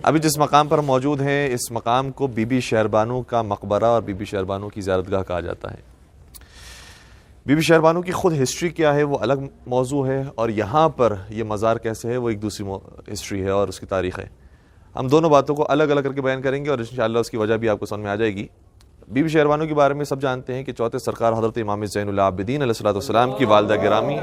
ابھی جس مقام پر موجود ہیں اس مقام کو بی بی شہر بانو کا مقبرہ اور بی بی شہر بانو کی زیارتگاہ کہا جاتا ہے۔ بی بی شہر بانو کی خود ہسٹری کیا ہے وہ الگ موضوع ہے، اور یہاں پر یہ مزار کیسے ہے وہ ایک دوسری ہسٹری ہے اور اس کی تاریخ ہے۔ ہم دونوں باتوں کو الگ الگ کر کے بیان کریں گے اور انشاءاللہ اس کی وجہ بھی آپ کو سمجھ میں آ جائے گی۔ بی بی شہر بانو کے بارے میں سب جانتے ہیں کہ چوتھے سرکار حضرت امام زین العابدین علیہ السلام کی والدہ گرامی،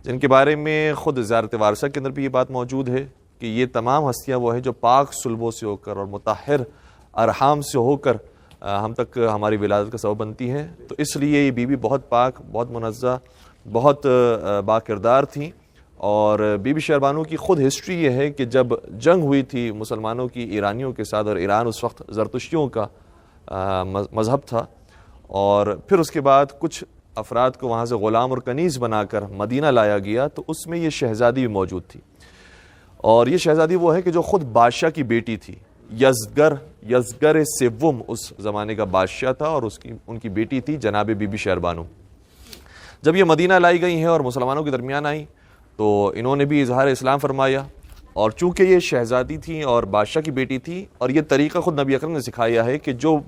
جن کے بارے میں خود زیارت وارثہ کے اندر بھی یہ بات موجود ہے کہ یہ تمام ہستیاں وہ ہیں جو پاک صلبوں سے ہو کر اور مطہر ارحام سے ہو کر ہم تک ہماری ولادت کا سبب بنتی ہیں۔ تو اس لیے یہ بی بی بہت پاک، بہت منزہ، بہت با کردار تھیں۔ اور بی بی شہر بانو کی خود ہسٹری یہ ہے کہ جب جنگ ہوئی تھی مسلمانوں کی ایرانیوں کے ساتھ، اور ایران اس وقت زرتشتیوں کا مذہب تھا، اور پھر اس کے بعد کچھ افراد کو وہاں سے غلام اور کنیز بنا کر مدینہ لایا گیا، تو اس میں یہ شہزادی بھی موجود تھی۔ اور یہ شہزادی وہ ہے کہ جو خود بادشاہ کی بیٹی تھی، یزگر سوم اس زمانے کا بادشاہ تھا، اور ان کی بیٹی تھی جناب بی بی شہر بانو۔ جب یہ مدینہ لائی گئی ہیں اور مسلمانوں کے درمیان آئیں تو انہوں نے بھی اظہار اسلام فرمایا، اور چونکہ یہ شہزادی تھیں اور بادشاہ کی بیٹی تھی، اور یہ طریقہ خود نبی اکرم نے سکھایا ہے کہ جو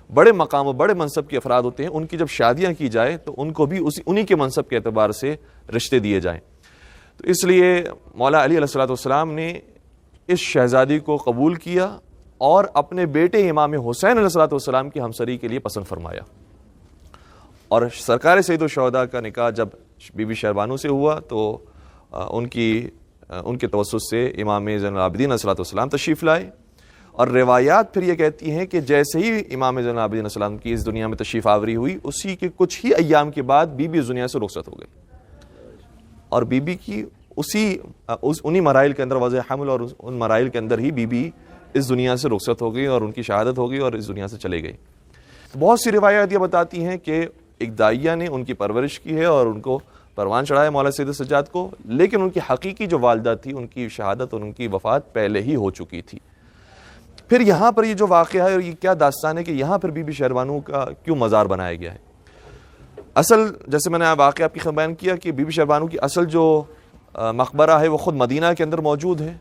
بڑے مقام و بڑے منصب کے افراد ہوتے ہیں ان کی جب شادیاں کی جائے تو ان کو بھی انہی کے منصب کے اعتبار سے رشتے دیے جائیں۔ تو اس لیے مولا علی علیہ السلام نے اس شہزادی کو قبول کیا اور اپنے بیٹے امام حسین علیہ السلام کی ہمسری کے لیے پسند فرمایا۔ اور سرکار سید الشہداء کا نکاح جب بی بی شہر بانو سے ہوا تو ان کے توسط سے امام زین العابدین علیہ السلام تشریف لائے، اور روایات پھر یہ کہتی ہیں کہ جیسے ہی امام زین العابدین علیہ السلام کی اس دنیا میں تشریف آوری ہوئی، اسی کے کچھ ہی ایام کے بعد بی بی اس دنیا سے رخصت ہو گئی، اور بی بی کی انہی مراحل کے اندر وضع حمل اور ان مراحل کے اندر ہی بی بی اس دنیا سے رخصت ہو گئی اور ان کی شہادت ہو گئی اور اس دنیا سے چلے گئی۔ بہت سی روایات یہ بتاتی ہیں کہ ایک داعیہ نے ان کی پرورش کی ہے اور ان کو پروان چڑھایا مولا سید سجاد کو، لیکن ان کی حقیقی جو والدہ تھی ان کی شہادت اور ان کی وفات پہلے ہی ہو چکی تھی۔ پھر یہاں پر یہ جو واقعہ ہے اور یہ کیا داستان ہے کہ یہاں پر بی بی شہر بانو کا کیوں مزار بنایا گیا ہے؟ اصل جیسے میں نے واقعہ آپ کی بیان کیا کہ بی بی شہر بانو کی اصل جو مقبرہ ہے وہ خود مدینہ کے اندر موجود ہے،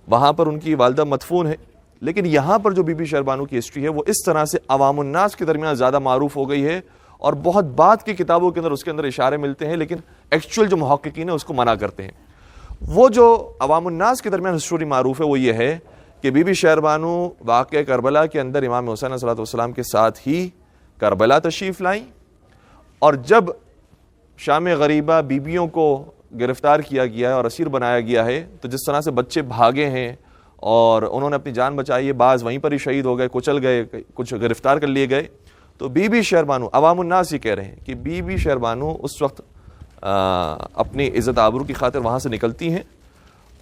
وہاں پر ان کی والدہ مدفون ہے، لیکن یہاں پر جو بی بی شہر بانو کی ہسٹری ہے وہ اس طرح سے عوام الناس کے درمیان زیادہ معروف ہو گئی ہے، اور بہت بعد کی کتابوں کے اندر اس کے اندر اشارے ملتے ہیں، لیکن ایکچوئل جو محققین ہیں اس کو منع کرتے ہیں۔ وہ جو عوام الناس کے درمیان ہسٹوری معروف ہے وہ یہ ہے کہ بی بی شہر بانو واقعہ کربلا کے اندر امام حسین علیہ السلام کے ساتھ ہی کربلا تشریف لائیں، اور جب شام غریبہ بیویوں کو گرفتار کیا گیا ہے اور اسیر بنایا گیا ہے، تو جس طرح سے بچے بھاگے ہیں اور انہوں نے اپنی جان بچائی ہے، بعض وہیں پر ہی شہید ہو گئے، کچل گئے، کچھ گرفتار کر لیے گئے، تو بی بی شہر بانو عوام الناس یہ کہہ رہے ہیں کہ بی بی شہر بانو اس وقت اپنی عزت آبرو کی خاطر وہاں سے نکلتی ہیں،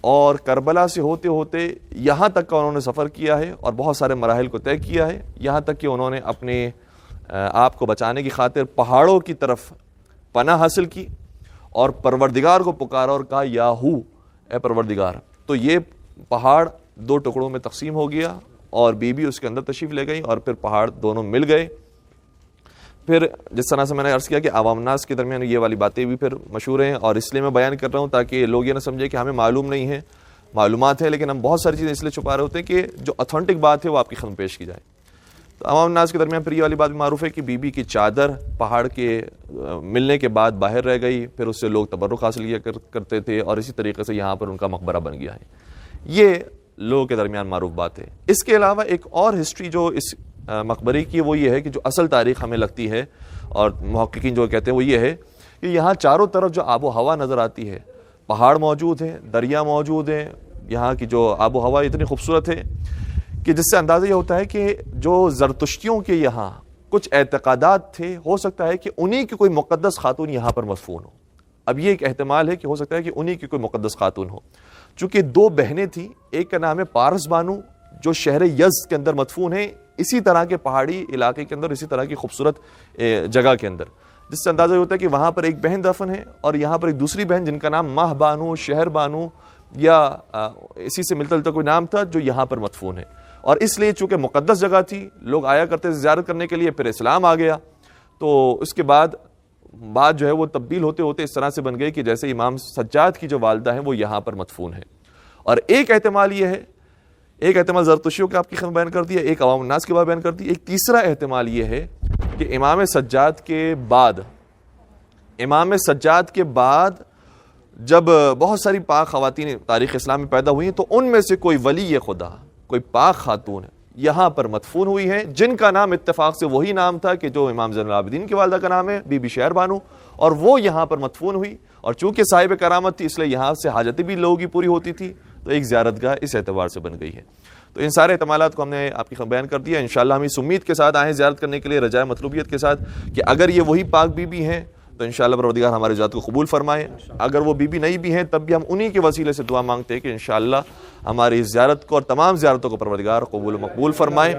اور کربلا سے ہوتے ہوتے یہاں تک کا انہوں نے سفر کیا ہے اور بہت سارے مراحل کو طے کیا ہے، یہاں تک کہ انہوں نے اپنے آپ کو بچانے کی خاطر پہاڑوں کی طرف پناہ حاصل کی اور پروردگار کو پکارا اور کہا یاہو اے پروردگار۔ تو یہ پہاڑ دو ٹکڑوں میں تقسیم ہو گیا اور بی بی اس کے اندر تشریف لے گئی، اور پھر پہاڑ دونوں مل گئے۔ پھر جس طرح سے میں نے عرض کیا کہ عوام الناس کے درمیان یہ والی باتیں بھی پھر مشہور ہیں، اور اس لیے میں بیان کر رہا ہوں تاکہ لوگ یہ نہ سمجھے کہ ہمیں معلوم نہیں ہے، معلومات ہے، لیکن ہم بہت ساری چیزیں اس لیے چھپا رہے ہوتے ہیں کہ جو اتھینٹک بات ہے وہ آپ کی خدمت پیش کی جائے۔ تو عوام الناس کے درمیان پھر یہ والی بات بھی معروف ہے کہ بی بی کی چادر پہاڑ کے ملنے کے بعد باہر رہ گئی، پھر اس سے لوگ تبرک حاصل کیا کرتے تھے، اور اسی طریقے سے یہاں پر ان کا مقبرہ بن گیا ہے۔ یہ لوگوں کے درمیان معروف بات ہے۔ اس کے علاوہ ایک اور ہسٹری جو اس مقبرے کی وہ یہ ہے کہ جو اصل تاریخ ہمیں لگتی ہے اور محققین جو کہتے ہیں وہ یہ ہے کہ یہاں چاروں طرف جو آب و ہوا نظر آتی ہے، پہاڑ موجود ہیں، دریا موجود ہیں، یہاں کی جو آب و ہوا اتنی خوبصورت ہے کہ جس سے اندازہ یہ ہوتا ہے کہ جو زرتشتیوں کے یہاں کچھ اعتقادات تھے، ہو سکتا ہے کہ انہی کی کوئی مقدس خاتون یہاں پر مدفون ہو۔ اب یہ ایک احتمال ہے کہ ہو سکتا ہے کہ انہی کی کوئی مقدس خاتون ہو، چونکہ دو بہنیں تھیں، ایک کا نام ہے پارس بانو جو شہر یزد کے اندر مدفون ہے، اسی طرح کے پہاڑی علاقے کے اندر، اسی طرح کی خوبصورت جگہ کے اندر، جس سے اندازہ یہ ہوتا ہے کہ وہاں پر ایک بہن دفن ہے، اور یہاں پر ایک دوسری بہن جن کا نام ماہ بانو، شہر بانو یا اسی سے ملتا جلتا کوئی نام تھا جو یہاں پر مدفون ہے۔ اور اس لیے چونکہ مقدس جگہ تھی، لوگ آیا کرتے زیارت کرنے کے لیے، پھر اسلام آ گیا، تو اس کے بعد بات جو ہے وہ تبدیل ہوتے ہوتے اس طرح سے بن گئی کہ جیسے امام سجاد کی جو والدہ ہیں وہ یہاں پر مدفون ہے. اور ایک احتمال یہ ہے، ایک احتمال زرتشتیوں کے آپ کی خدمت بیان کر دیا، ایک عوام الناس کے بعد بیان کر دیا، ایک تیسرا احتمال یہ ہے کہ امام سجاد کے بعد جب بہت ساری پاک خواتین تاریخ اسلام میں پیدا ہوئی ہیں تو ان میں سے کوئی ولی خدا، کوئی پاک خاتون یہاں پر مدفون ہوئی ہیں، جن کا نام اتفاق سے وہی نام تھا کہ جو امام زین العابدین کی والدہ کا نام ہے، بی بی شہر بانو، اور وہ یہاں پر مدفون ہوئی. اور چونکہ صاحب کرامت تھی اس لیے یہاں سے حاجتیں بھی لوگوں کی پوری ہوتی تھی، تو ایک زیارت گاہ اس اعتبار سے بن گئی ہے. تو ان سارے احتمالات کو ہم نے آپ کی خدمت بیان کر دیا. انشاءاللہ ہم اس امید کے ساتھ آئیں زیارت کرنے کے لیے، رجائے مطلوبیت کے ساتھ کہ اگر یہ وہی پاک بی بی ہیں تو انشاءاللہ پروردگار ہماری ذات کو قبول فرمائے. اگر وہ بی بی نہیں بھی ہیں تب بھی ہم انہی کے وسیلے سے دعا مانگتے ہیں کہ انشاءاللہ ہماری اس زیارت کو اور تمام زیارتوں کو پروردگار قبول و مقبول فرمائے.